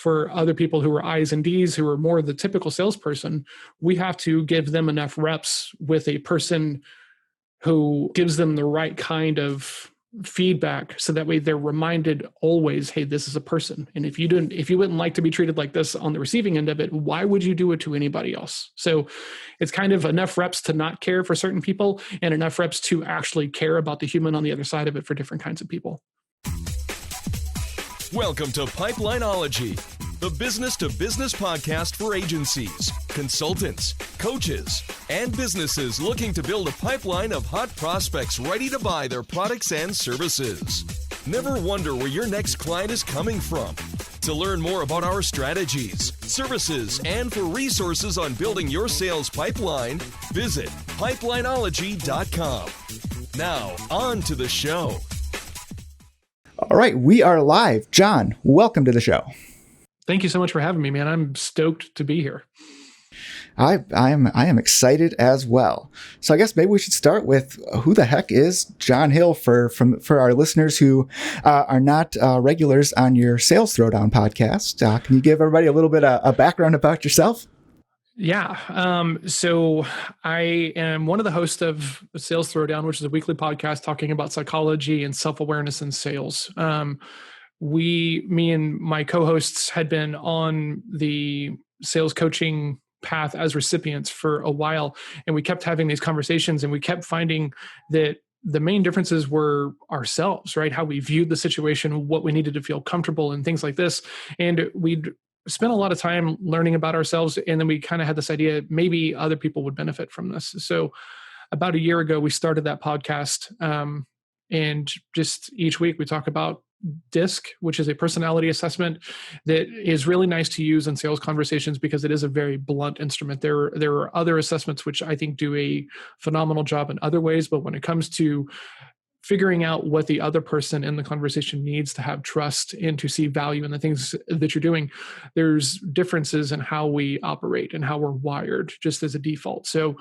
for other people who are I's and D's, who are more the typical salesperson, we have to give them enough reps with a person who gives them the right kind of feedback, so that way they're reminded always, hey, this is a person. And if you wouldn't like to be treated like this on the receiving end of it, why would you do it to anybody else? So it's kind of enough reps to not care for certain people and enough reps to actually care about the human on the other side of it for different kinds of people. Welcome to Pipelineology, the business-to-business podcast for agencies, consultants, coaches, and businesses looking to build a pipeline of hot prospects ready to buy their products and services. Never wonder where your next client is coming from. To learn more about our strategies, services, and for resources on building your sales pipeline, visit pipelineology.com. Now, on to the show. All right, we are live. John, welcome to the show. Thank you so much for having me, man. I'm stoked to be here. I am excited as well. So I guess maybe we should start with who the heck is John Hill for our listeners who are not regulars on your Sales Throwdown podcast. Can you give everybody a little bit of a background about yourself? Yeah. So I am one of the hosts of Sales Throwdown, which is a weekly podcast talking about psychology and self-awareness in sales. Me and my co-hosts had been on the sales coaching path as recipients for a while, and we kept having these conversations, and we kept finding that the main differences were ourselves, right? How we viewed the situation, what we needed to feel comfortable, and things like this. And we'd spent a lot of time learning about ourselves, and then we kind of had this idea maybe other people would benefit from this. So about a year ago, we started that podcast, and just each week we talk about DISC, which is a personality assessment that is really nice to use in sales conversations because it is a very blunt instrument. There are other assessments which I think do a phenomenal job in other ways, but when it comes to figuring out what the other person in the conversation needs to have trust and to see value in the things that you're doing, there's differences in how we operate and how we're wired just as a default. So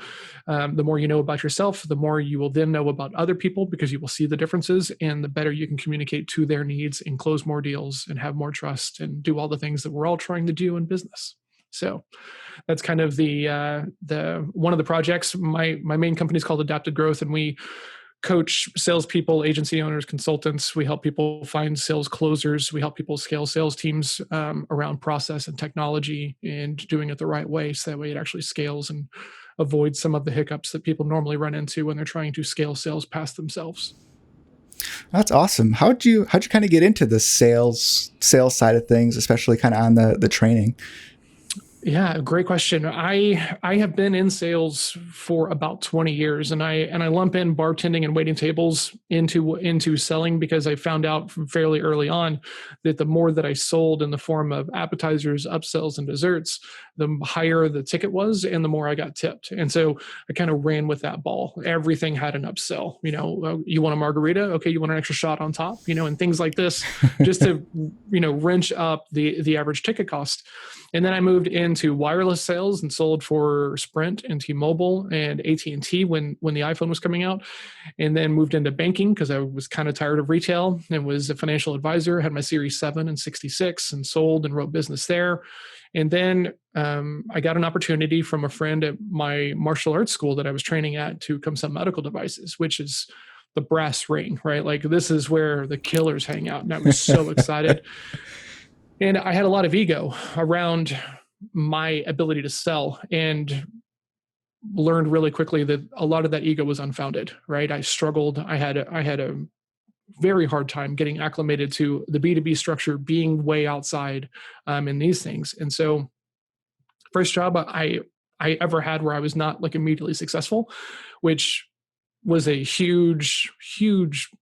the more you know about yourself, the more you will then know about other people because you will see the differences, and the better you can communicate to their needs and close more deals and have more trust and do all the things that we're all trying to do in business. So that's kind of the one of the projects. My main company is called Adapted Growth, and we coach salespeople, agency owners, consultants. We help people find sales closers. We help people scale sales teams around process and technology and doing it the right way, so that way it actually scales and avoids some of the hiccups that people normally run into when they're trying to scale sales past themselves. That's awesome. How'd you kind of get into the sales side of things, especially kind of on the training? Yeah, great question. I have been in sales for about 20 years, and I lump in bartending and waiting tables into selling because I found out from fairly early on that the more that I sold in the form of appetizers, upsells, and desserts, the higher the ticket was and the more I got tipped. And so I kind of ran with that ball. Everything had an upsell. You want a margarita? Okay, you want an extra shot on top? And things like this, just to wrench up the average ticket cost. And then I moved into wireless sales and sold for Sprint and T-Mobile and AT&T when the iPhone was coming out. And then moved into banking because I was kind of tired of retail and was a financial advisor, had my Series 7 and 66 and sold and wrote business there. And then I got an opportunity from a friend at my martial arts school that I was training at to come sell medical devices, which is the brass ring, right? Like this is where the killers hang out. And I was so excited. And I had a lot of ego around my ability to sell and learned really quickly that a lot of that ego was unfounded, right? I struggled. I had a very hard time getting acclimated to the B2B structure, being way outside in these things. And so first job I ever had where I was not like immediately successful, which was a huge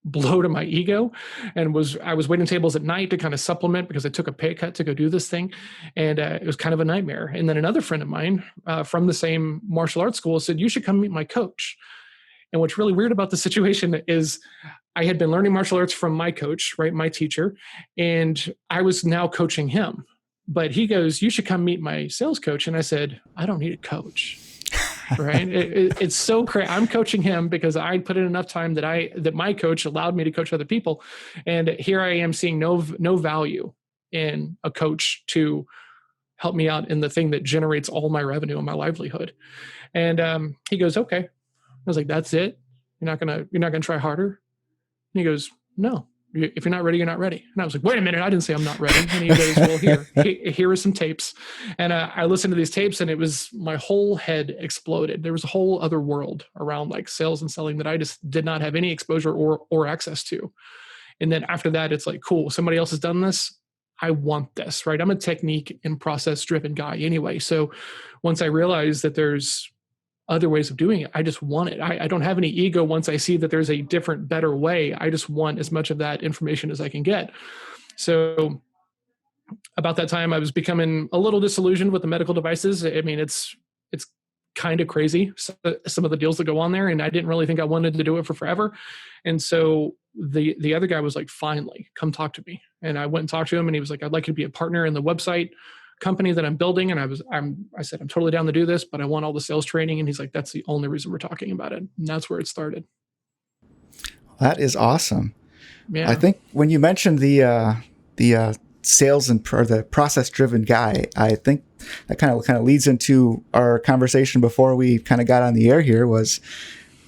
blow to my ego, and I was waiting tables at night to kind of supplement because I took a pay cut to go do this thing. And it was kind of a nightmare. And then another friend of mine from the same martial arts school said, you should come meet my coach. And what's really weird about the situation is I had been learning martial arts from my coach, right? My teacher, and I was now coaching him. But he goes, you should come meet my sales coach. And I said, I don't need a coach. Right. It's so crazy. I'm coaching him because I put in enough time that my coach allowed me to coach other people. And here I am seeing no value in a coach to help me out in the thing that generates all my revenue and my livelihood. And he goes, okay. I was like, that's it. You're not gonna try harder. And he goes, no. If you're not ready, you're not ready. And I was like, wait a minute, I didn't say I'm not ready. And he goes, well, here are some tapes. And I listened to these tapes, and it was, my whole head exploded. There was a whole other world around like sales and selling that I just did not have any exposure or access to. And then after that, it's like, cool, somebody else has done this. I want this, right? I'm a technique and process driven guy anyway. So once I realized that there's other ways of doing it, I just want it. I don't have any ego once I see that there's a different, better way. I just want as much of that information as I can get. So about that time, I was becoming a little disillusioned with the medical devices. I mean, it's kind of crazy, some of the deals that go on there, and I didn't really think I wanted to do it for forever. And so the other guy was like, finally, come talk to me. And I went and talked to him, and he was like, I'd like you to be a partner in the website company that I'm building. And I said, I'm totally down to do this, but I want all the sales training. And he's like, that's the only reason we're talking about it. And that's where it started. That is awesome. Yeah. I think when you mentioned the sales or the process driven guy, I think that kind of leads into our conversation before we kind of got on the air here. Was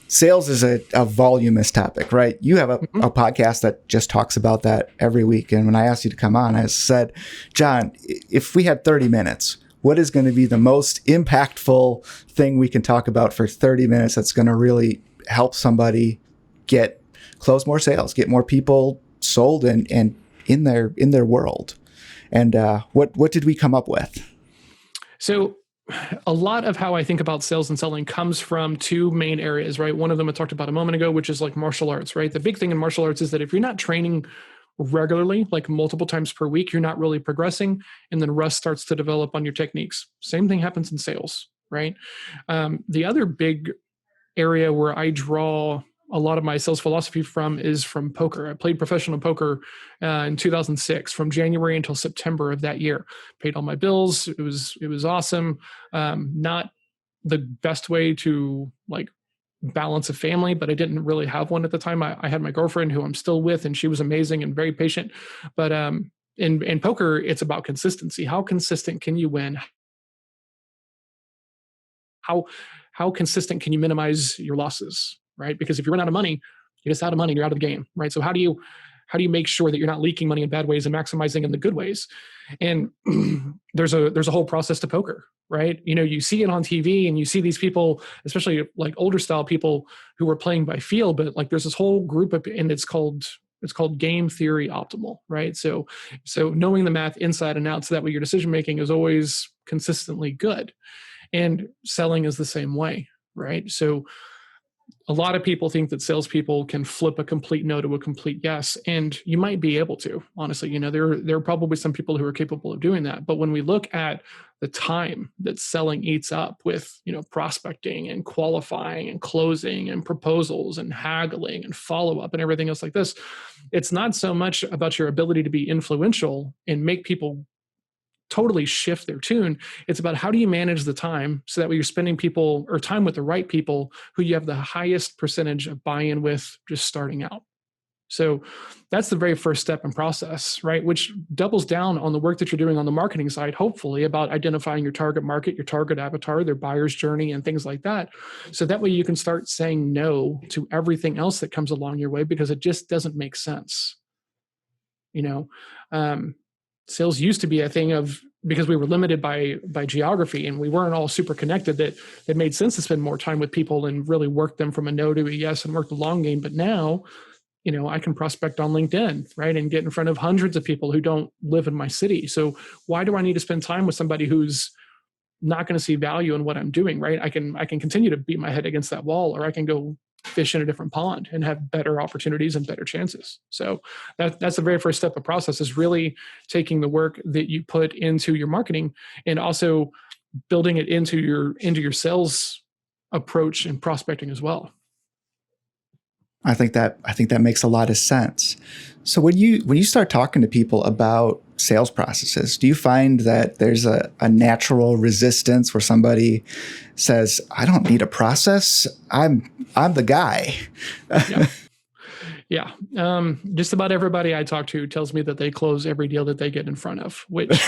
sales is a voluminous topic, right? You have a podcast that just talks about that every week. And when I asked you to come on, I said, John, if we had 30 minutes, what is going to be the most impactful thing we can talk about for 30 minutes that's going to really help somebody close more sales, get more people sold and in their world? And what did we come up with? So a lot of how I think about sales and selling comes from two main areas, right? One of them I talked about a moment ago, which is like martial arts, right? The big thing in martial arts is that if you're not training regularly, like multiple times per week, you're not really progressing, and then rust starts to develop on your techniques. Same thing happens in sales, right? The other big area where I draw a lot of my sales philosophy from is from poker. I played professional poker in 2006, from January until September of that year. Paid all my bills. It was awesome. Not the best way to like balance a family, but I didn't really have one at the time. I had my girlfriend, who I'm still with, and she was amazing and very patient. But in poker, it's about consistency. How consistent can you win? How consistent can you minimize your losses? Right? Because if you run out of money, you're just out of money, you're out of the game, right? So how do you make sure that you're not leaking money in bad ways and maximizing in the good ways? And there's a whole process to poker, right? You know, you see it on TV and you see these people, especially like older style people who are playing by feel, but like there's this whole group of, and it's called game theory optimal, right? So knowing the math inside and out, so that way your decision making is always consistently good. And selling is the same way, right? So a lot of people think that salespeople can flip a complete no to a complete yes, and you might be able to. Honestly, you know, there are probably some people who are capable of doing that. But when we look at the time that selling eats up with, you know, prospecting and qualifying and closing and proposals and haggling and follow up and everything else like this, it's not so much about your ability to be influential and make people totally shift their tune. It's about how do you manage the time so that way you're spending people or time with the right people who you have the highest percentage of buy-in with just starting out. So that's the very first step in process, right? Which doubles down on the work that you're doing on the marketing side, hopefully, about identifying your target market, your target avatar, their buyer's journey, and things like that. So that way you can start saying no to everything else that comes along your way, because it just doesn't make sense. You know, sales used to be a thing of, because we were limited by geography and we weren't all super connected, that it made sense to spend more time with people and really work them from a no to a yes and work the long game. But now, you know, I can prospect on LinkedIn, right? And get in front of hundreds of people who don't live in my city. So why do I need to spend time with somebody who's not going to see value in what I'm doing, right? I can continue to beat my head against that wall, or I can go fish in a different pond and have better opportunities and better chances. So that's the very first step of process, is really taking the work that you put into your marketing and also building it into your sales approach and prospecting as well. I think that makes a lot of sense. So when you start talking to people about sales processes, do you find that there's a natural resistance where somebody says, I don't need a process, I'm the guy? Yeah. Just about everybody I talk to tells me that they close every deal that they get in front of, which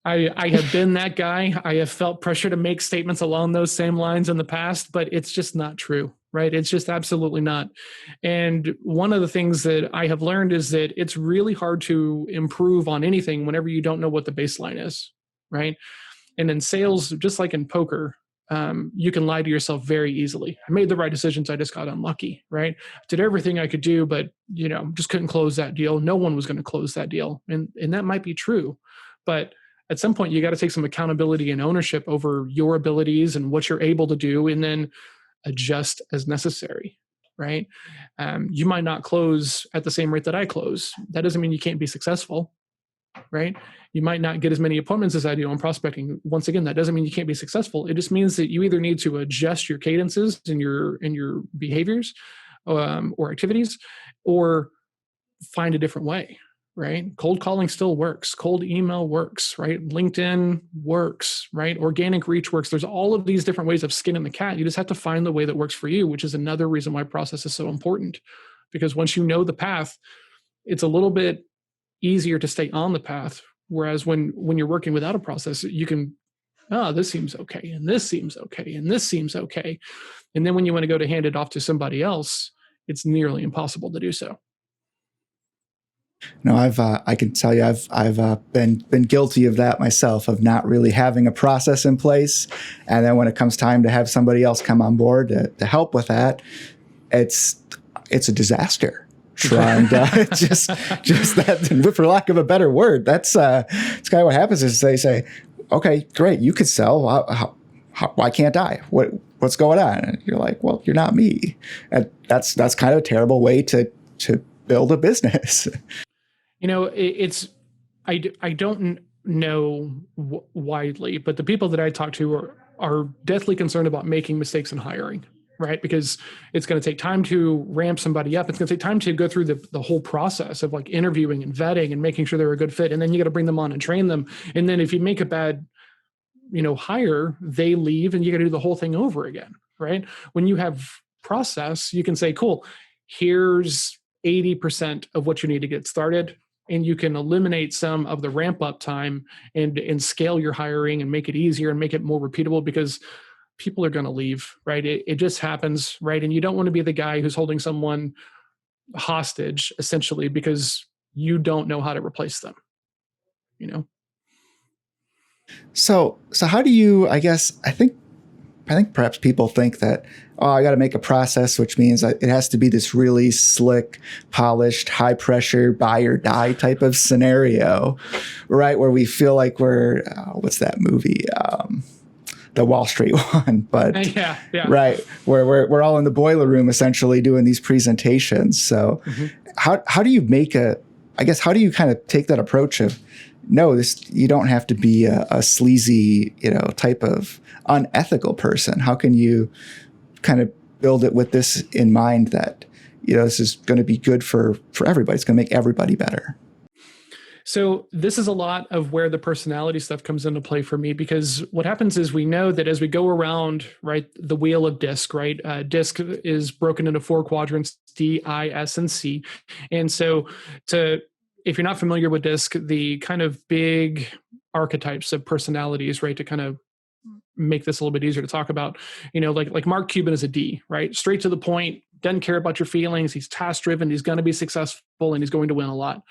I have been that guy. I have felt pressure to make statements along those same lines in the past, but it's just not true, right? It's just absolutely not. And one of the things that I have learned is that it's really hard to improve on anything whenever you don't know what the baseline is, right? And in sales, just like in poker, you can lie to yourself very easily. I made the right decisions. I just got unlucky, right? Did everything I could do, but just couldn't close that deal. No one was going to close that deal, and that might be true, but at some point you got to take some accountability and ownership over your abilities and what you're able to do, and then adjust as necessary, right? You might not close at the same rate that I close. That doesn't mean you can't be successful, right? You might not get as many appointments as I do on prospecting. Once again, that doesn't mean you can't be successful. It just means that you either need to adjust your cadences and your behaviors or activities, or find a different way, right? Cold calling still works. Cold email works, right? LinkedIn works, right? Organic reach works. There's all of these different ways of skinning the cat. You just have to find the way that works for you, which is another reason why process is so important. Because once you know the path, it's a little bit easier to stay on the path. Whereas when you're working without a process, you can, this seems okay, and this seems okay, and this seems okay. And then when you want to go to hand it off to somebody else, it's nearly impossible to do so. No, I can tell you, I've been guilty of that myself, of not really having a process in place, and then when it comes time to have somebody else come on board to help with that, it's a disaster. Trying to just that, for lack of a better word, that's it's kind of what happens is they say, okay, great, you could sell. Why can't I? What's going on? And you're like, well, you're not me. And that's kind of a terrible way to build a business. I don't know widely, but the people that I talk to are deathly concerned about making mistakes in hiring, right? Because it's going to take time to ramp somebody up. It's going to take time to go through the whole process of like interviewing and vetting and making sure they're a good fit. And then you got to bring them on and train them. And then if you make a bad, hire, they leave and you got to do the whole thing over again, right? When you have process, you can say, cool, here's 80% of what you need to get started. And you can eliminate some of the ramp up time and scale your hiring and make it easier and make it more repeatable, because people are going to leave, right? It just happens, right? And you don't want to be the guy who's holding someone hostage, essentially, because you don't know how to replace them, So how do you, I think perhaps people think that, I got to make a process, which means it has to be this really slick, polished, high pressure, buy or die type of scenario, right? Where we feel like we're, what's that movie? The Wall Street one, but yeah. Right. Where we're all in the boiler room, essentially doing these presentations. So how do you make how do you kind of take that approach of, no, you don't have to be a sleazy, type of unethical person. How can you kind of build it with this in mind that, this is going to be good for everybody. It's going to make everybody better. So this is a lot of where the personality stuff comes into play for me, because what happens is we know that as we go around, right, the wheel of DISC, right, DISC is broken into 4 quadrants, D, I, S, and C. And so if you're not familiar with DISC, the kind of big archetypes of personalities, right, to kind of make this a little bit easier to talk about, like Mark Cuban is a D, right? Straight to the point, doesn't care about your feelings. He's task driven. He's going to be successful and he's going to win a lot.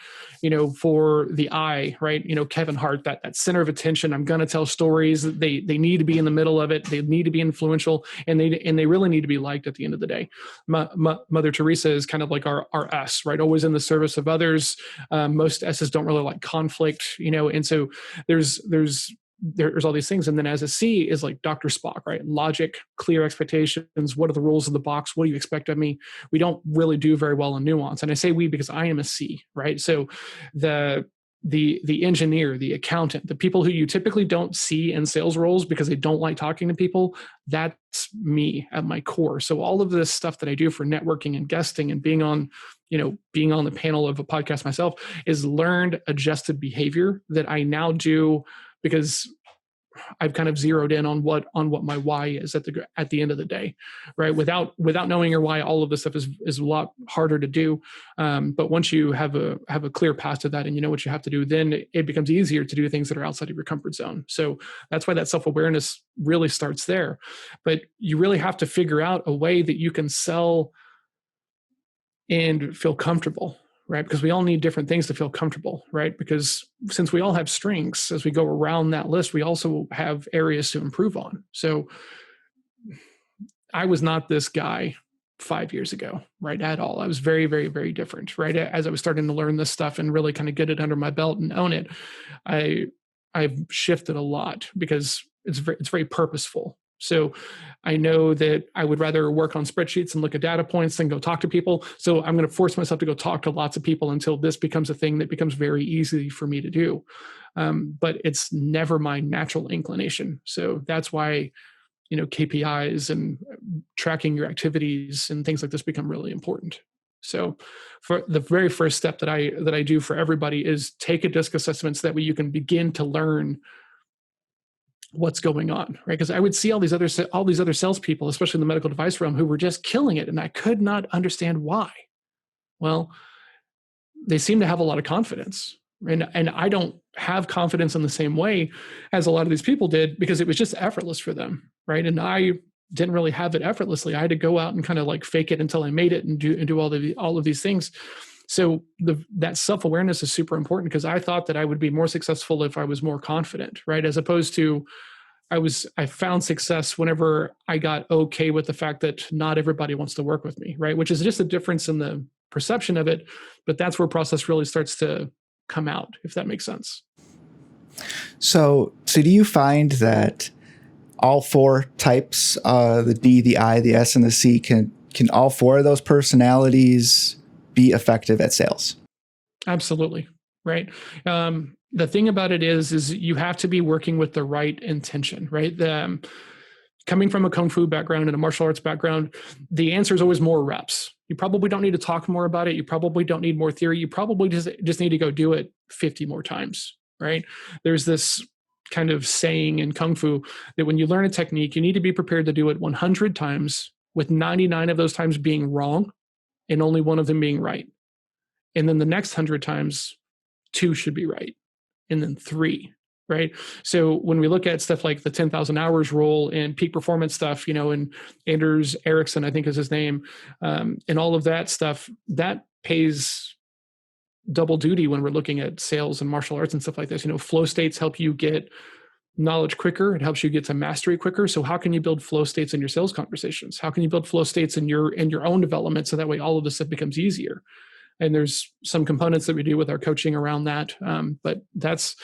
For the I, right? Kevin Hart, that center of attention. I'm going to tell stories. They need to be in the middle of it. They need to be influential, and they really need to be liked at the end of the day. Mother Teresa is kind of like our S, right? Always in the service of others. Most S's don't really like conflict, and so there's all these things. And then as a C is like Dr. Spock, right? Logic, clear expectations. What are the rules of the box? What do you expect of me? We don't really do very well in nuance. And I say we because I am a C, right? So the engineer, the accountant, the people who you typically don't see in sales roles because they don't like talking to people, that's me at my core. So all of this stuff that I do for networking and guesting and being on the panel of a podcast myself is learned adjusted behavior that I now do because I've kind of zeroed in on what my why is at the end of the day, right? Without knowing your why, all of this stuff is a lot harder to do. But once you have a clear path to that and you know what you have to do, then it becomes easier to do things that are outside of your comfort zone. So that's why that self-awareness really starts there. But you really have to figure out a way that you can sell and feel comfortable, right? Because we all need different things to feel comfortable, right? Because since we all have strengths, as we go around that list, we also have areas to improve on. So I was not this guy 5 years ago, right? At all. I was very, very, very different, right? As I was starting to learn this stuff and really kind of get it under my belt and own it, I've shifted a lot because it's very purposeful. So I know that I would rather work on spreadsheets and look at data points than go talk to people. So I'm going to force myself to go talk to lots of people until this becomes a thing that becomes very easy for me to do. But it's never my natural inclination. So that's why, KPIs and tracking your activities and things like this become really important. So for the very first step that I do for everybody is take a DISC assessment so that way you can begin to learn what's going on, right? Because I would see all these other salespeople, especially in the medical device realm, who were just killing it, and I could not understand why. Well, they seem to have a lot of confidence, and I don't have confidence in the same way as a lot of these people did because it was just effortless for them, right? And I didn't really have it effortlessly. I had to go out and kind of like fake it until I made it and do all of these things. So that self-awareness is super important because I thought that I would be more successful if I was more confident, right? As opposed to I found success whenever I got okay with the fact that not everybody wants to work with me, right? Which is just a difference in the perception of it, but that's where process really starts to come out, if that makes sense. So do you find that all four types, the D, the I, the S, and the C, can all four of those personalities be effective at sales? Absolutely. Right. The thing about it is you have to be working with the right intention, right? Coming from a Kung Fu background and a martial arts background, the answer is always more reps. You probably don't need to talk more about it. You probably don't need more theory. You probably just need to go do it 50 more times, right? There's this kind of saying in Kung Fu that when you learn a technique, you need to be prepared to do it 100 times, with 99 of those times being wrong and only one of them being right. And then the next 100 times, 2 should be right. And then 3, right? So when we look at stuff like the 10,000 hours rule and peak performance stuff, and Anders Ericsson, I think is his name, and all of that stuff, that pays double duty when we're looking at sales and martial arts and stuff like this. Flow states help you get knowledge quicker. It helps you get to mastery quicker. So how can you build flow states in your sales conversations? How can you build flow states in your own development so that way all of this stuff becomes easier? And there's some components that we do with our coaching around that. But that's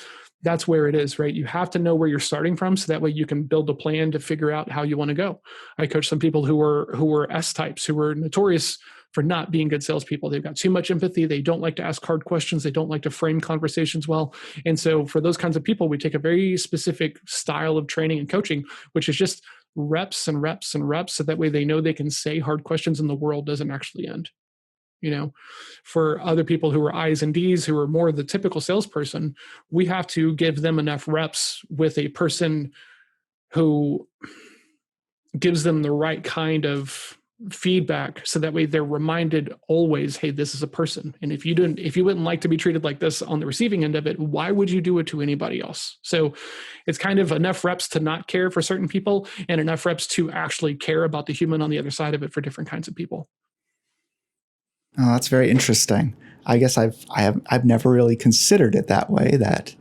where it is, right? You have to know where you're starting from so that way you can build a plan to figure out how you want to go. I coach some people who were S types, who were notorious for not being good salespeople. They've got too much empathy. They don't like to ask hard questions. They don't like to frame conversations well. And so for those kinds of people, we take a very specific style of training and coaching, which is just reps and reps and reps. So that way they know they can say hard questions and the world doesn't actually end. For other people who are I's and D's, who are more the typical salesperson, we have to give them enough reps with a person who gives them the right kind of feedback so that way they're reminded always, hey, this is a person. And if you wouldn't like to be treated like this on the receiving end of it, why would you do it to anybody else? So it's kind of enough reps to not care for certain people and enough reps to actually care about the human on the other side of it for different kinds of people. Oh, that's very interesting. I guess I've never really considered it that way. That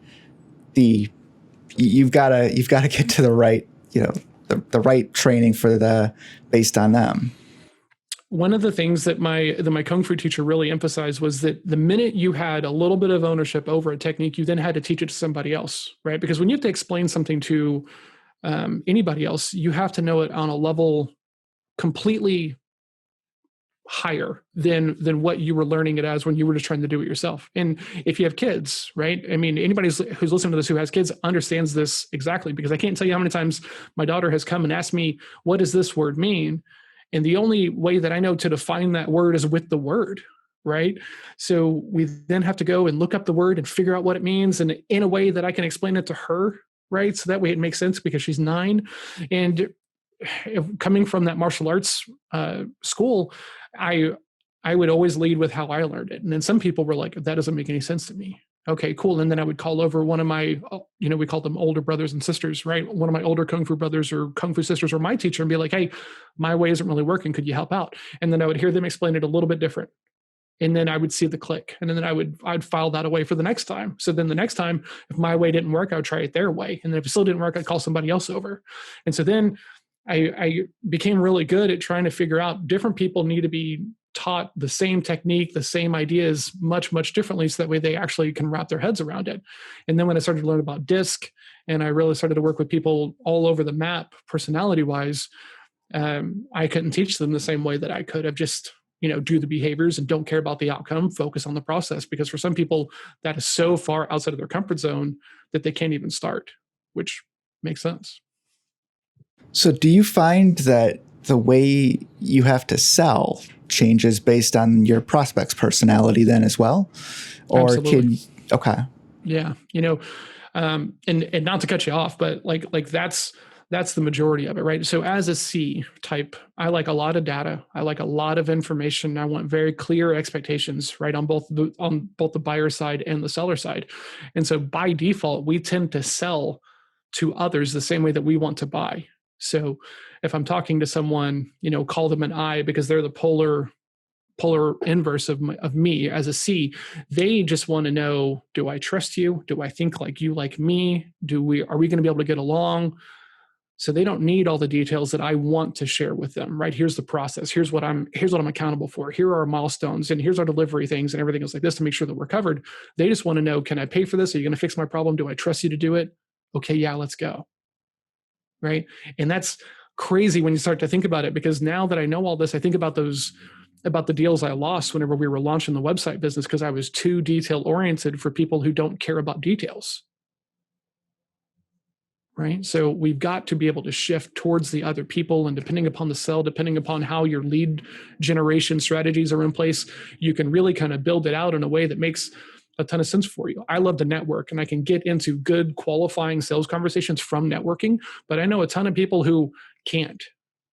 you've got to get to the right, the right training based on them. One of the things that my Kung Fu teacher really emphasized was that the minute you had a little bit of ownership over a technique, you then had to teach it to somebody else, right? Because when you have to explain something to anybody else, you have to know it on a level completely higher than what you were learning it as when you were just trying to do it yourself. And if you have kids, right? I mean, anybody who's listening to this who has kids understands this exactly, because I can't tell you how many times my daughter has come and asked me, what does this word mean? And the only way that I know to define that word is with the word, right? So we then have to go and look up the word and figure out what it means, and in a way that I can explain it to her, right? So that way it makes sense because she's 9. And coming from that martial arts school, I would always lead with how I learned it. And then some people were like, that doesn't make any sense to me. Okay, cool. And then I would call over one of my, we call them older brothers and sisters, right? One of my older Kung Fu brothers or Kung Fu sisters or my teacher and be like, hey, my way isn't really working. Could you help out? And then I would hear them explain it a little bit different. And then I would see the click. And then I'd file that away for the next time. So then the next time, if my way didn't work, I would try it their way. And then if it still didn't work, I'd call somebody else over. And so then I became really good at trying to figure out different people need to be taught the same technique, the same ideas much, much differently so that way they actually can wrap their heads around it. And then when I started to learn about DISC and I really started to work with people all over the map, personality-wise, I couldn't teach them the same way that I could have just, do the behaviors and don't care about the outcome, focus on the process. Because for some people, that is so far outside of their comfort zone that they can't even start, which makes sense. So do you find that the way you have to sell changes based on your prospect's personality then as well? Or Absolutely. Okay. Yeah. And not to cut you off, but like that's the majority of it, right? So as a C type, I like a lot of data. I like a lot of information. I want very clear expectations, right? On both the buyer side and the seller side. And so by default, we tend to sell to others the same way that we want to buy. So if I'm talking to someone, call them an I because they're the polar inverse of me as a C. They just want to know, do I trust you? Do I think like you like me? Are we going to be able to get along? So they don't need all the details that I want to share with them, right? Here's the process. Here's what I'm accountable for. Here are our milestones and here's our delivery things and everything else like this to make sure that we're covered. They just want to know, can I pay for this? Are you going to fix my problem? Do I trust you to do it? Okay, yeah, let's go. Right. And that's crazy when you start to think about it, because now that I know all this, I think about the deals I lost whenever we were launching the website business because I was too detail oriented for people who don't care about details. Right. So we've got to be able to shift towards the other people, and depending upon the sell, depending upon how your lead generation strategies are in place, you can really kind of build it out in a way that makes a ton of sense for you. I love to network and I can get into good qualifying sales conversations from networking, but I know a ton of people who can't,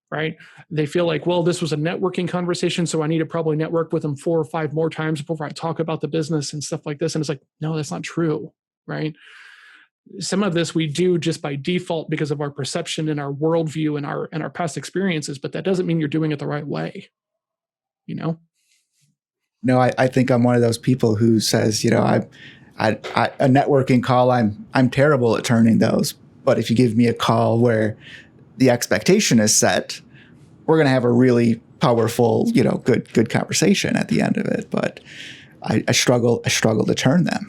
right? They feel like, well, this was a networking conversation, so I need to probably network with them 4 or 5 more times before I talk about the business and stuff like this. And it's like, no, that's not true, right? Some of this we do just by default because of our perception and our worldview and our past experiences, but that doesn't mean you're doing it the right way, No, I think I'm one of those people who says, a networking call, I'm terrible at turning those. But if you give me a call where the expectation is set, we're going to have a really powerful, good conversation at the end of it. But I struggle to turn them.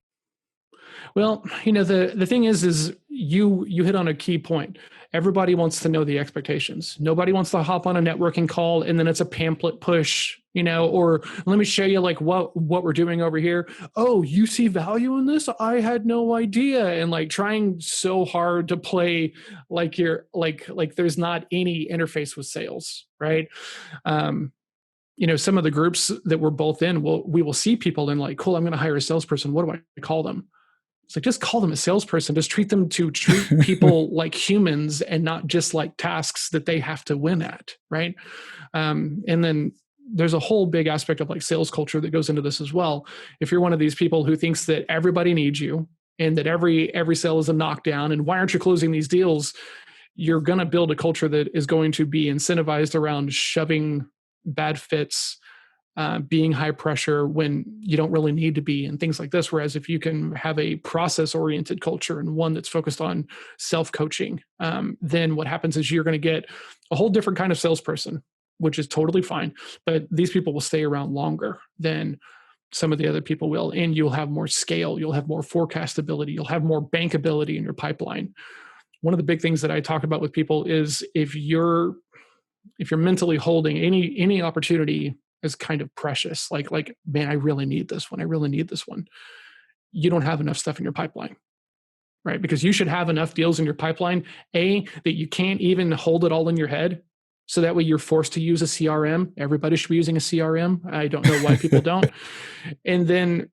Well, the thing is you hit on a key point. Everybody wants to know the expectations. Nobody wants to hop on a networking call and then it's a pamphlet push, or let me show you like what we're doing over here. Oh, you see value in this? I had no idea. And like trying so hard to play like you're like there's not any interface with sales, right? Some of the groups that we're both in, we will see people and like, cool, I'm going to hire a salesperson. What do I call them? It's like, just call them a salesperson. Just treat people like humans and not just like tasks that they have to win at, right? And then there's a whole big aspect of like sales culture that goes into this as well. If you're one of these people who thinks that everybody needs you and that every sale is a knockdown and why aren't you closing these deals, you're going to build a culture that is going to be incentivized around shoving bad fits, being high pressure when you don't really need to be, and things like this. Whereas if you can have a process-oriented culture and one that's focused on self-coaching, then what happens is you're going to get a whole different kind of salesperson, which is totally fine. But these people will stay around longer than some of the other people will, and you'll have more scale, you'll have more forecastability, you'll have more bankability in your pipeline. One of the big things that I talk about with people is if you're mentally holding any opportunity is kind of precious. Like, man, I really need this one. I really need this one. You don't have enough stuff in your pipeline, right? Because you should have enough deals in your pipeline, that you can't even hold it all in your head. So that way you're forced to use a CRM. Everybody should be using a CRM. I don't know why people don't. And then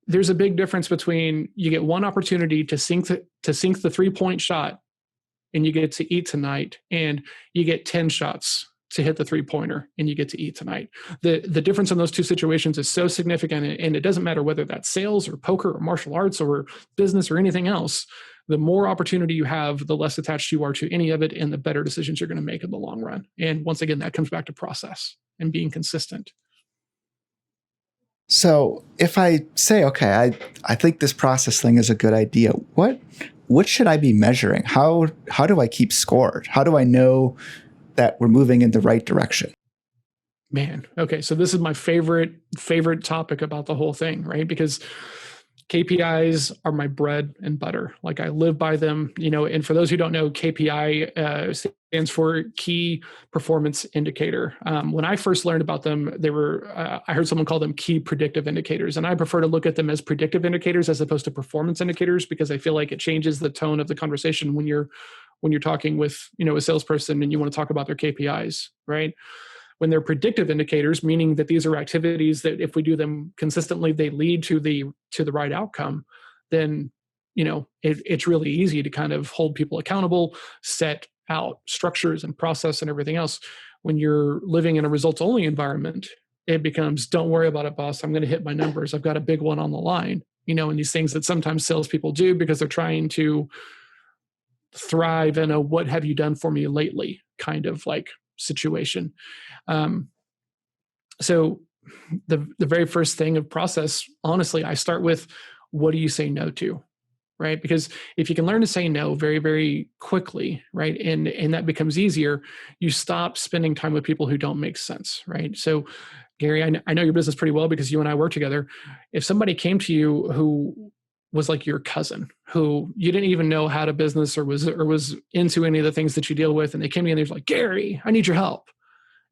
there's a big difference between you get one opportunity to sink the 3-point shot and you get to eat tonight, and you get 10 shots to hit the 3-pointer and you get to eat tonight. The difference in those two situations is so significant, and it doesn't matter whether that's sales or poker or martial arts or business or anything else. The more opportunity you have, the less attached you are to any of it, and the better decisions you're going to make in the long run. And once again, that comes back to process and being consistent. So if I say, okay, I think this process thing is a good idea, what should I be measuring? How do I keep score? How do I know that we're moving in the right direction? Man, okay, so this is my favorite topic about the whole thing, right? Because KPIs are my bread and butter. Like, I live by them, and for those who don't know, KPI stands for Key Performance Indicator. When I first learned about them, I heard someone call them key predictive indicators. And I prefer to look at them as predictive indicators as opposed to performance indicators, because I feel like it changes the tone of the conversation when you're talking with, a salesperson and you want to talk about their KPIs, right? When they're predictive indicators, meaning that these are activities that if we do them consistently, they lead to the right outcome, then, it's really easy to kind of hold people accountable, set out structures and process and everything else. When you're living in a results-only environment, it becomes, don't worry about it, boss. I'm going to hit my numbers. I've got a big one on the line, and these things that sometimes salespeople do because they're trying to thrive in a "what have you done for me lately" kind of like situation. So the very first thing of process, honestly, I start with, what do you say no to? Right? Because if you can learn to say no very, very quickly, right, and that becomes easier, you stop spending time with people who don't make sense, right? So, Gary, I know your business pretty well because you and I work together. If somebody came to you who was like your cousin, who you didn't even know had a business or was into any of the things that you deal with, and they came to you and they were like, "Gary, I need your help,"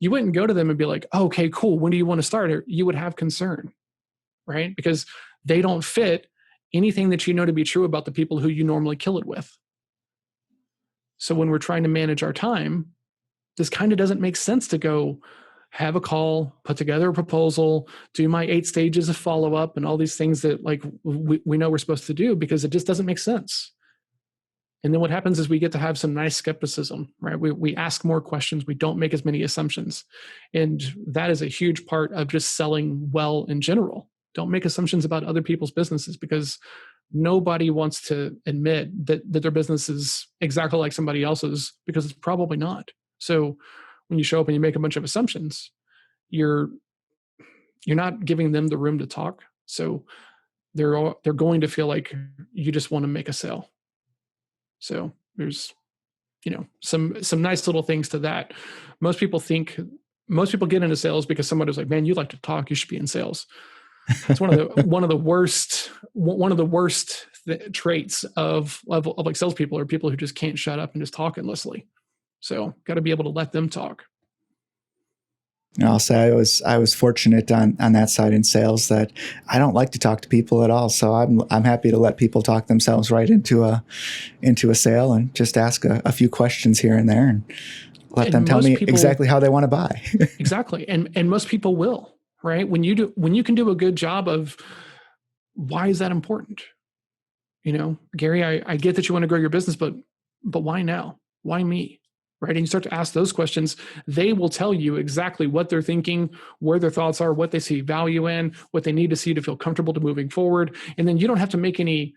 you wouldn't go to them and be like, oh, "Okay, cool. When do you want to start?" Or you would have concern, right? Because they don't fit anything that you know to be true about the people who you normally kill it with. So when we're trying to manage our time, this kind of doesn't make sense to go have a call, put together a proposal, do my 8 stages of follow-up and all these things that like we know we're supposed to do, because it just doesn't make sense. And then what happens is we get to have some nice skepticism, right? We ask more questions. We don't make as many assumptions. And that is a huge part of just selling well in general. Don't make assumptions about other people's businesses, because nobody wants to admit that their business is exactly like somebody else's, because it's probably not. So when you show up and you make a bunch of assumptions, you're not giving them the room to talk. So they're going to feel like you just want to make a sale. So there's, some nice little things to that. Most people get into sales because somebody was like, "Man, you like to talk. You should be in sales." It's one of the worst traits of like salespeople are people who just can't shut up and just talk endlessly. So got to be able to let them talk. I'll say I was fortunate on that side in sales that I don't like to talk to people at all. So I'm happy to let people talk themselves right into a sale and just ask a few questions here and there and let them tell me exactly how they want to buy. Exactly. And most people will, right? When you can do a good job of, why is that important? Gary, I get that you want to grow your business, but why now? Why me? Right? And you start to ask those questions, they will tell you exactly what they're thinking, where their thoughts are, what they see value in, what they need to see to feel comfortable to moving forward. And then you don't have to make any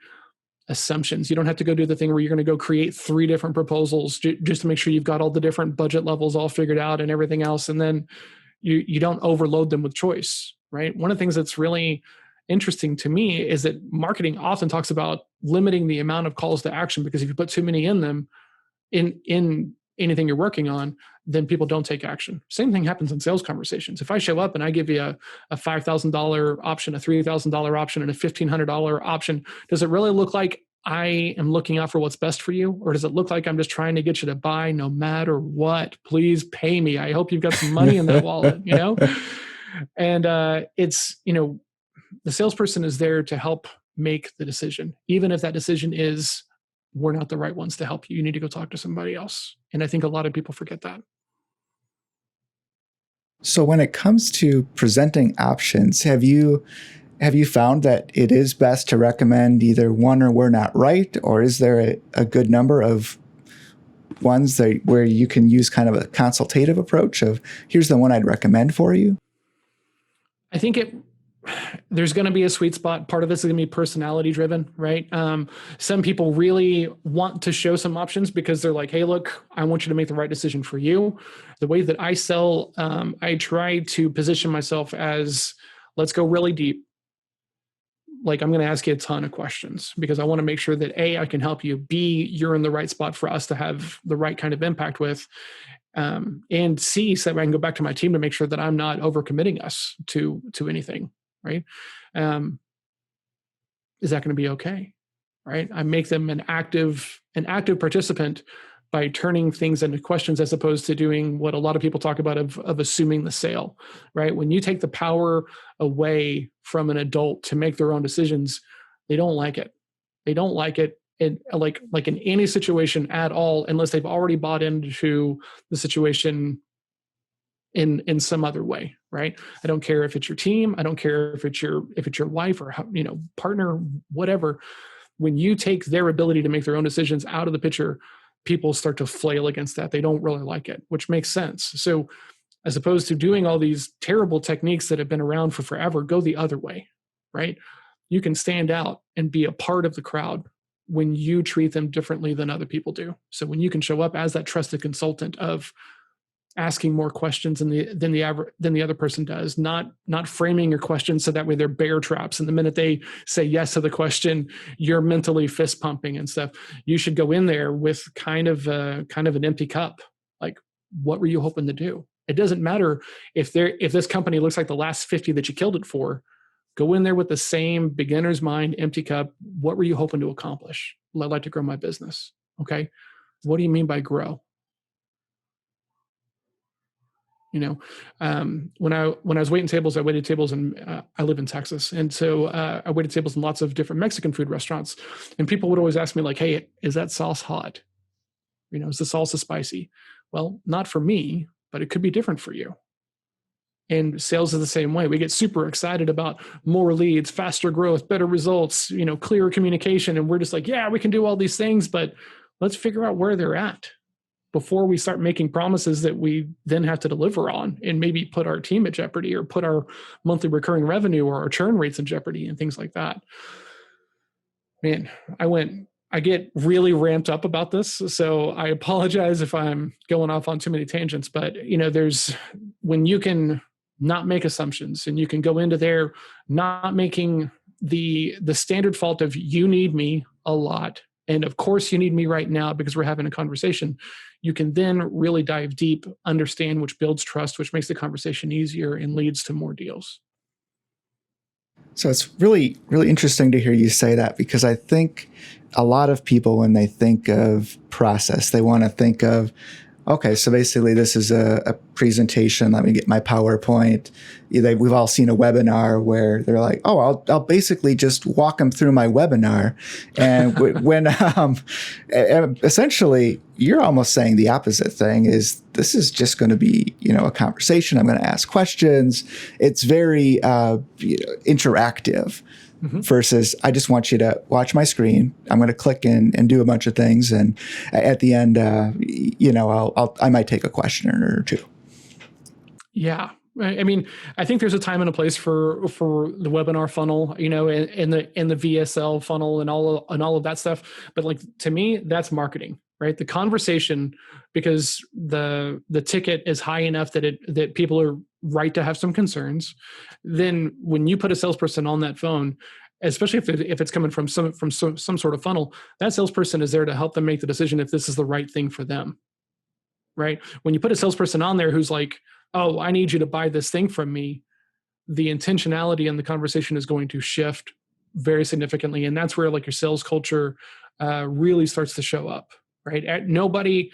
assumptions. You don't have to go do the thing where you're going to go create 3 different proposals just to make sure you've got all the different budget levels all figured out and everything else. And then you don't overload them with choice, right? One of the things that's really interesting to me is that marketing often talks about limiting the amount of calls to action, because if you put too many in them, in anything you're working on, then people don't take action. Same thing happens in sales conversations. If I show up and I give you a $5,000 option, a $3,000 option, and a $1,500 option, does it really look like I am looking out for what's best for you? Or does it look like I'm just trying to get you to buy no matter what? Please pay me. I hope you've got some money in that wallet, And it's, the salesperson is there to help make the decision. Even if that decision is, we're not the right ones to help you. You need to go talk to somebody else. And I think a lot of people forget that. So when it comes to presenting options, have you Have you found that it is best to recommend either one or we're not right, or is there a good number of ones that where you can use kind of a consultative approach of here's the one I'd recommend for you? I think there's going to be a sweet spot. Part of this is going to be personality driven, right? Some people really want to show some options because they're like, hey, look, I want you to make the right decision for you. The way that I sell, I try to position myself as, let's go really deep. Like, I'm going to ask you a ton of questions because I want to make sure that A, I can help you. B, you're in the right spot for us to have the right kind of impact with. And C, so that I can go back to my team to make sure that I'm not overcommitting us to anything, right? Is that going to be okay? Right? I make them an active participant by turning things into questions as opposed to doing what a lot of people talk about of assuming the sale, right? When you take the power away from an adult to make their own decisions, they don't like it. They don't like it in like in any situation at all, unless they've already bought into the situation in some other way, right? I don't care if it's your team. I don't care if it's your wife or partner, whatever. When you take their ability to make their own decisions out of the picture, people start to flail against that. They don't really like it, which makes sense. So as opposed to doing all these terrible techniques that have been around for forever, go the other way, right? You can stand out and be a part of the crowd when you treat them differently than other people do. So when you can show up as that trusted consultant of asking more questions than the other person does, not framing your questions so that way they're bear traps. And the minute they say yes to the question, you're mentally fist pumping and stuff. You should go in there with kind of an empty cup. Like, what were you hoping to do? It doesn't matter if this company looks like the last 50 that you killed it for. Go in there with the same beginner's mind, empty cup. What were you hoping to accomplish? I'd like to grow my business. Okay. What do you mean by grow? When I was waiting tables, I waited tables, and I live in Texas, and so I waited tables in lots of different Mexican food restaurants. And people would always ask me, like, "Hey, is that sauce hot? Is the salsa spicy?" Well, not for me, but it could be different for you. And sales is the same way. We get super excited about more leads, faster growth, better results, clearer communication, and we're just like, "Yeah, we can do all these things," but let's figure out where they're at before we start making promises that we then have to deliver on and maybe put our team at jeopardy or put our monthly recurring revenue or our churn rates in jeopardy and things like that. Man, I get really ramped up about this. So I apologize if I'm going off on too many tangents, but when you can not make assumptions and you can go into there not making the standard fault of you need me a lot. And of course you need me right now because we're having a conversation. You can then really dive deep, understand, which builds trust, which makes the conversation easier and leads to more deals. So it's really, really interesting to hear you say that, because I think a lot of people, when they think of process, they want to think of, okay, so basically this is a presentation. Let me get my PowerPoint. We've all seen a webinar where they're like, oh, I'll basically just walk them through my webinar. And when essentially you're almost saying the opposite thing is this is just going to be, a conversation. I'm going to ask questions. It's very interactive. Mm-hmm. Versus, I just want you to watch my screen. I'm going to click and do a bunch of things, and at the end, I might take a question or two. Yeah, I mean, I think there's a time and a place for the webinar funnel, and the VSL funnel and all of that stuff. But like, to me, that's marketing, right? The conversation, because the ticket is high enough that people are right to have some concerns. Then when you put a salesperson on that phone, especially if it's coming from some sort of funnel, that salesperson is there to help them make the decision if this is the right thing for them, right? When you put a salesperson on there who's like, oh, I need you to buy this thing from me, the intentionality in the conversation is going to shift very significantly. And that's where like your sales culture really starts to show up, right? Nobody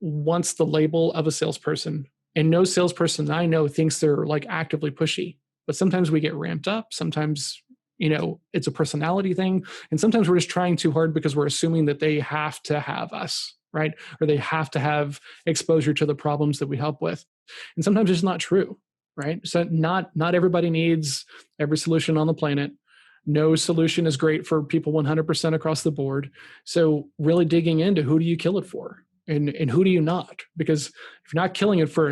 wants the label of a salesperson, and no salesperson I know thinks they're like actively pushy. But sometimes we get ramped up. Sometimes, it's a personality thing. And sometimes we're just trying too hard because we're assuming that they have to have us, right? Or they have to have exposure to the problems that we help with. And sometimes it's not true, right? So not everybody needs every solution on the planet. No solution is great for people 100% across the board. So really digging into who do you kill it for, and who do you not? Because if you're not killing it for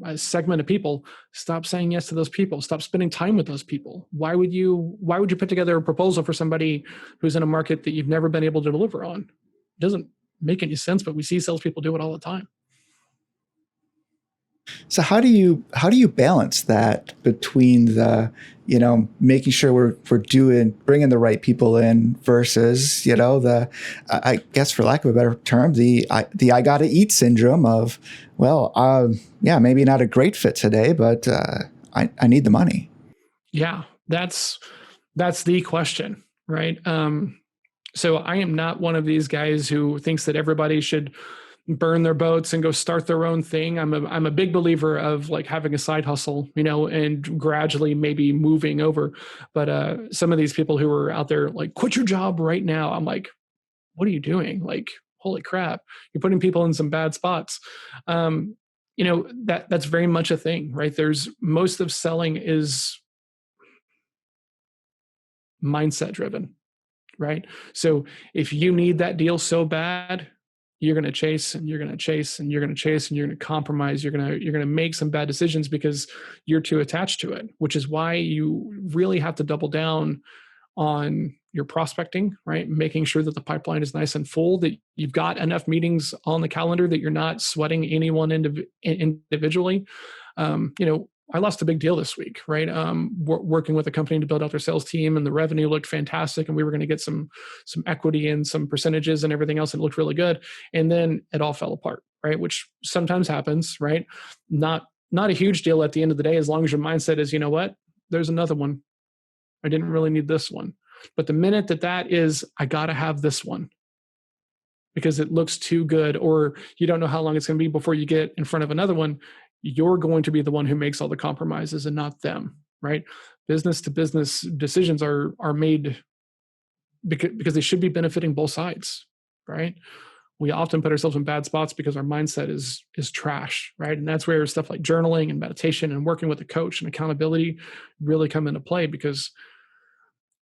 a segment of people, stop saying yes to those people. Stop spending time with those people. Why would you put together a proposal for somebody who's in a market that you've never been able to deliver on? It doesn't make any sense, but we see salespeople do it all the time. So how do you balance that between the, making sure we're bringing the right people in versus, I guess for lack of a better term, the I gotta eat syndrome of, maybe not a great fit today, but I need the money. Yeah, that's the question, right? So I am not one of these guys who thinks that everybody should burn their boats and go start their own thing. I'm a big believer of like having a side hustle, and gradually maybe moving over. But some of these people who are out there like, quit your job right now. I'm like, what are you doing? Like, holy crap, you're putting people in some bad spots. That's very much a thing, right? There's most of selling is mindset driven, right? So if you need that deal so bad, you're going to chase and you're going to chase and you're going to chase and you're going to compromise. You're going to make some bad decisions because you're too attached to it, which is why you really have to double down on your prospecting, right? Making sure that the pipeline is nice and full, that you've got enough meetings on the calendar, that you're not sweating anyone individually. I lost a big deal this week, right? Working with a company to build out their sales team, and the revenue looked fantastic, and we were going to get some equity and some percentages and everything else. It looked really good, and then it all fell apart, right? Which sometimes happens, right? Not a huge deal at the end of the day, as long as your mindset is, you know what, there's another one. I didn't really need this one, but the minute that is, I got to have this one because it looks too good, or you don't know how long it's going to be before you get in front of another one, you're going to be the one who makes all the compromises and not them, right? Business to business decisions are made because they should be benefiting both sides, right? We often put ourselves in bad spots because our mindset is trash, right? And that's where stuff like journaling and meditation and working with a coach and accountability really come into play, because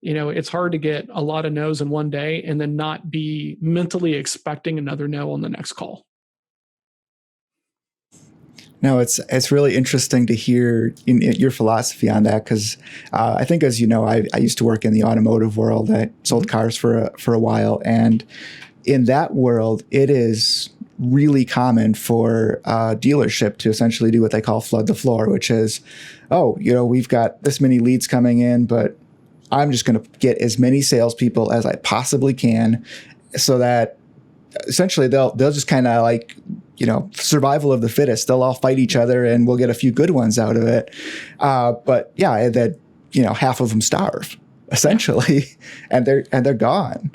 it's hard to get a lot of no's in one day and then not be mentally expecting another no on the next call. No, it's really interesting to hear your philosophy on that, because I think, as you know, I used to work in the automotive world. I sold cars for a while, and in that world, it is really common for a dealership to essentially do what they call flood the floor, which is, we've got this many leads coming in, but I'm just going to get as many salespeople as I possibly can, so that essentially they'll just kind of like, survival of the fittest. They'll all fight each other and we'll get a few good ones out of it. But yeah, that, half of them starve essentially, and they're gone.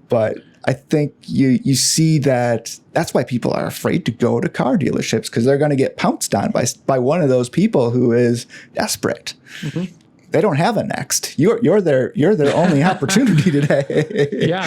But I think you see that's why people are afraid to go to car dealerships, because they're going to get pounced on by one of those people who is desperate. Mm-hmm. They don't have a next. You're their only opportunity today. Yeah,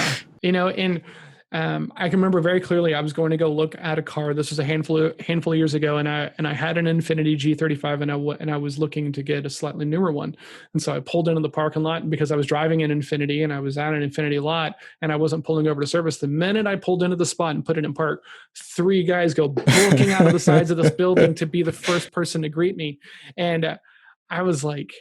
I can remember very clearly. I was going to go look at a car. This was a handful of years ago, and I had an Infiniti G35, and I was looking to get a slightly newer one. And so I pulled into the parking lot, because I was driving an Infiniti and I was at an Infiniti lot, and I wasn't pulling over to service. The minute I pulled into the spot and put it in park, 3 guys go booking out of the sides of this building to be the first person to greet me, and I was like,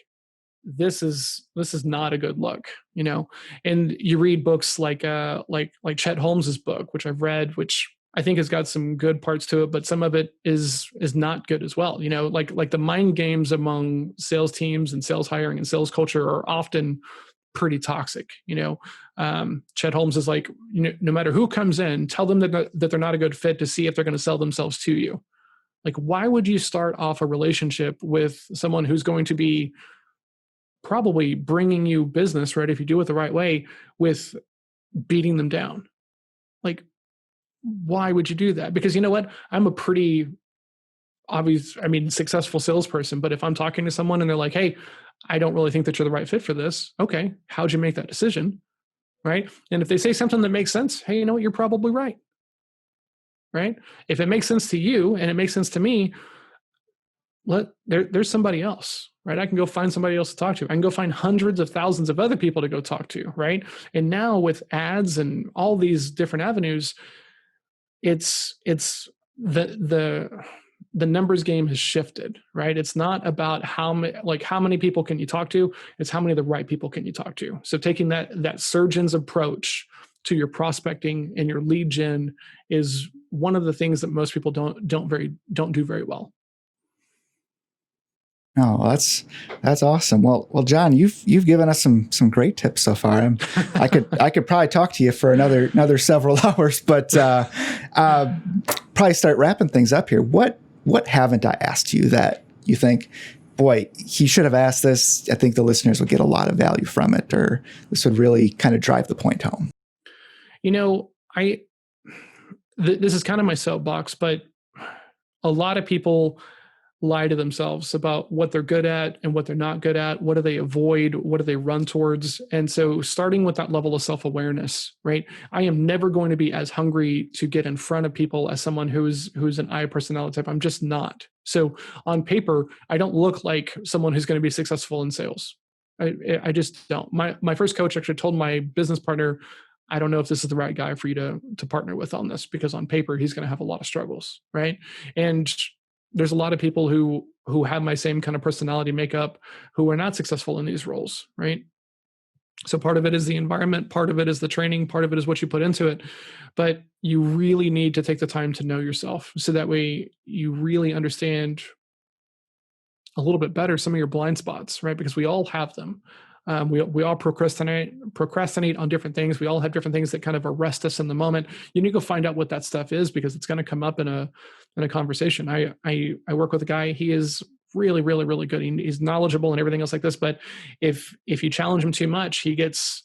this is not a good look, and you read books like Chet Holmes's book, which I've read, which I think has got some good parts to it, but some of it is not good as well. Like the mind games among sales teams and sales hiring and sales culture are often pretty toxic. Chet Holmes is like, no matter who comes in, tell them that they're not a good fit to see if they're going to sell themselves to you. Like, why would you start off a relationship with someone who's going to be probably bringing you business, right, if you do it the right way, with beating them down? Like, why would you do that? Because you know what? I'm a pretty successful salesperson, but if I'm talking to someone and they're like, hey, I don't really think that you're the right fit for this. Okay, how'd you make that decision? Right? And if they say something that makes sense, hey, you know what? You're probably right. Right? If it makes sense to you and it makes sense to me, there's somebody else, right? I can go find somebody else to talk to. I can go find hundreds of thousands of other people to go talk to, right? And now with ads and all these different avenues, it's the numbers game has shifted, right? It's not about how many people can you talk to, it's how many of the right people can you talk to. So taking that surgeon's approach to your prospecting and your lead gen is one of the things that most people don't do very well. Oh, that's awesome. Well, John, you've given us some great tips so far. I could probably talk to you for another several hours, but probably start wrapping things up here. What haven't I asked you that you think, boy, he should have asked this? I think the listeners would get a lot of value from it, or this would really kind of drive the point home. This is kind of my soapbox, but a lot of people lie to themselves about what they're good at and what they're not good at. What do they avoid? What do they run towards? And so starting with that level of self-awareness, right? I am never going to be as hungry to get in front of people as someone who's an I personality type. I'm just not. So on paper, I don't look like someone who's going to be successful in sales. I just don't. My first coach actually told my business partner, I don't know if this is the right guy for you to partner with on this, because on paper, he's going to have a lot of struggles, right? And there's a lot of people who have my same kind of personality makeup who are not successful in these roles, right? So part of it is the environment, part of it is the training, part of it is what you put into it. But you really need to take the time to know yourself, so that way you really understand a little bit better some of your blind spots, right? Because we all have them. We all procrastinate on different things. We all have different things that kind of arrest us in the moment. You need to go find out what that stuff is, because it's going to come up in a conversation. I work with a guy. He is really, really, really good. He's knowledgeable and everything else like this. But if you challenge him too much, he gets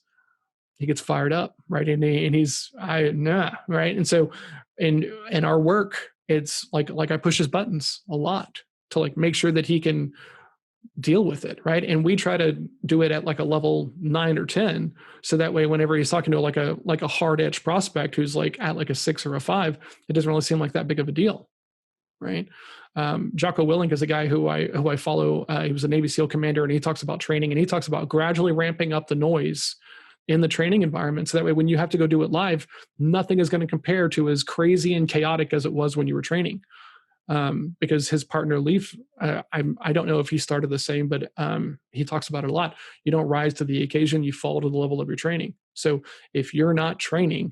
fired up, right? And he's right. And so in our work, it's like I push his buttons a lot to like make sure that he can deal with it, right? And we try to do it at like a level 9 or 10, so that way whenever he's talking to like a hard edge prospect who's like at like a 6 or a 5, it doesn't really seem like that big of a deal, right? Jocko Willink is a guy who I follow. He was a Navy SEAL commander, and he talks about training, and he talks about gradually ramping up the noise in the training environment, so that way when you have to go do it live, nothing is going to compare to as crazy and chaotic as it was when you were training. Because his partner Leaf, I don't know if he started the same, but he talks about it a lot. You don't rise to the occasion, you fall to the level of your training. So if you're not training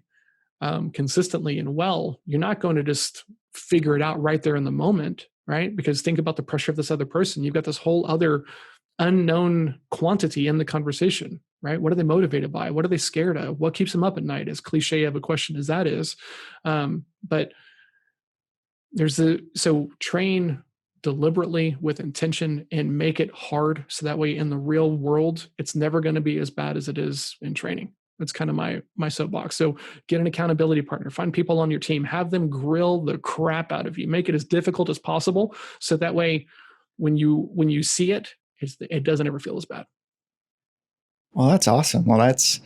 consistently and well, you're not going to just figure it out right there in the moment, right? Because think about the pressure of this other person. You've got this whole other unknown quantity in the conversation, right? What are they motivated by? What are they scared of? What keeps them up at night? As cliche of a question as that is, but so train deliberately with intention and make it hard, so that way in the real world, it's never going to be as bad as it is in training. That's kind of my soapbox. So get an accountability partner, find people on your team, have them grill the crap out of you, make it as difficult as possible, so that way when you see it, it doesn't ever feel as bad. Well, that's awesome. Well, that's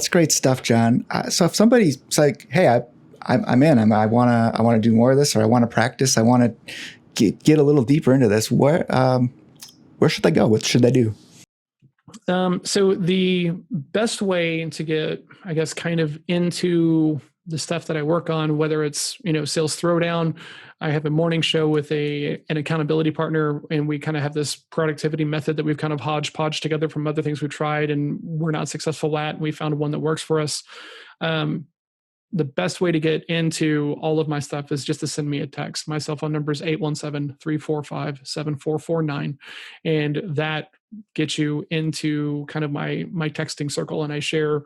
great stuff, John. So if somebody's like, hey, I'm in. I want to do more of this, or I want to practice. I want to get a little deeper into this. Where should they go? What should they do? So the best way to get, I guess, kind of into the stuff that I work on, whether it's Sales Throwdown, I have a morning show with an accountability partner, and we kind of have this productivity method that we've kind of hodgepodge together from other things we've tried and we're not successful at. And we found one that works for us. The best way to get into all of my stuff is just to send me a text. My cell phone number is 817-345-7449. And that gets you into kind of my texting circle. And I share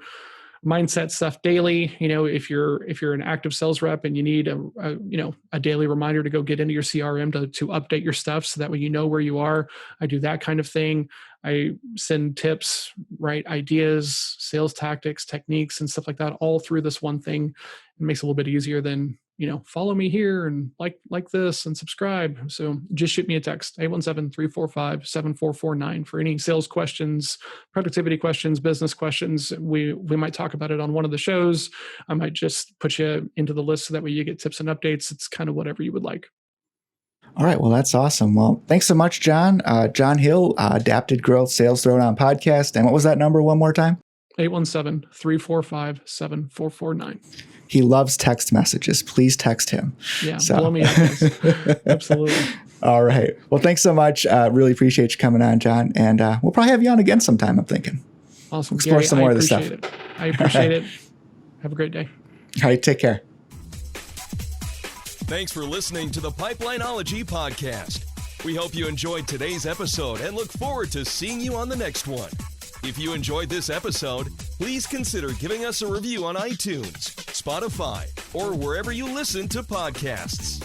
mindset stuff daily. If you're an active sales rep and you need a daily reminder to go get into your CRM to update your stuff, so that way you know where you are, I do that kind of thing. I send tips, right? Ideas, sales tactics, techniques, and stuff like that all through this one thing. It makes it a little bit easier than, follow me here and like this and subscribe. So just shoot me a text, 817-345-7449 for any sales questions, productivity questions, business questions. We might talk about it on one of the shows. I might just put you into the list so that way you get tips and updates. It's kind of whatever you would like. All right. Well, that's awesome. Well, thanks so much, John. John Hill, Adapted Growth Sales Throwdown podcast. And what was that number one more time? 817-345-7449. He loves text messages. Please text him. Yeah, blow me up. Absolutely. All right. Well, thanks so much. Really appreciate you coming on, John. And we'll probably have you on again sometime, I'm thinking. Awesome. Explore Gary, some more of this stuff. I appreciate it. Have a great day. All right. Take care. Thanks for listening to the Pipelineology podcast. We hope you enjoyed today's episode and look forward to seeing you on the next one. If you enjoyed this episode, please consider giving us a review on iTunes, Spotify, or wherever you listen to podcasts.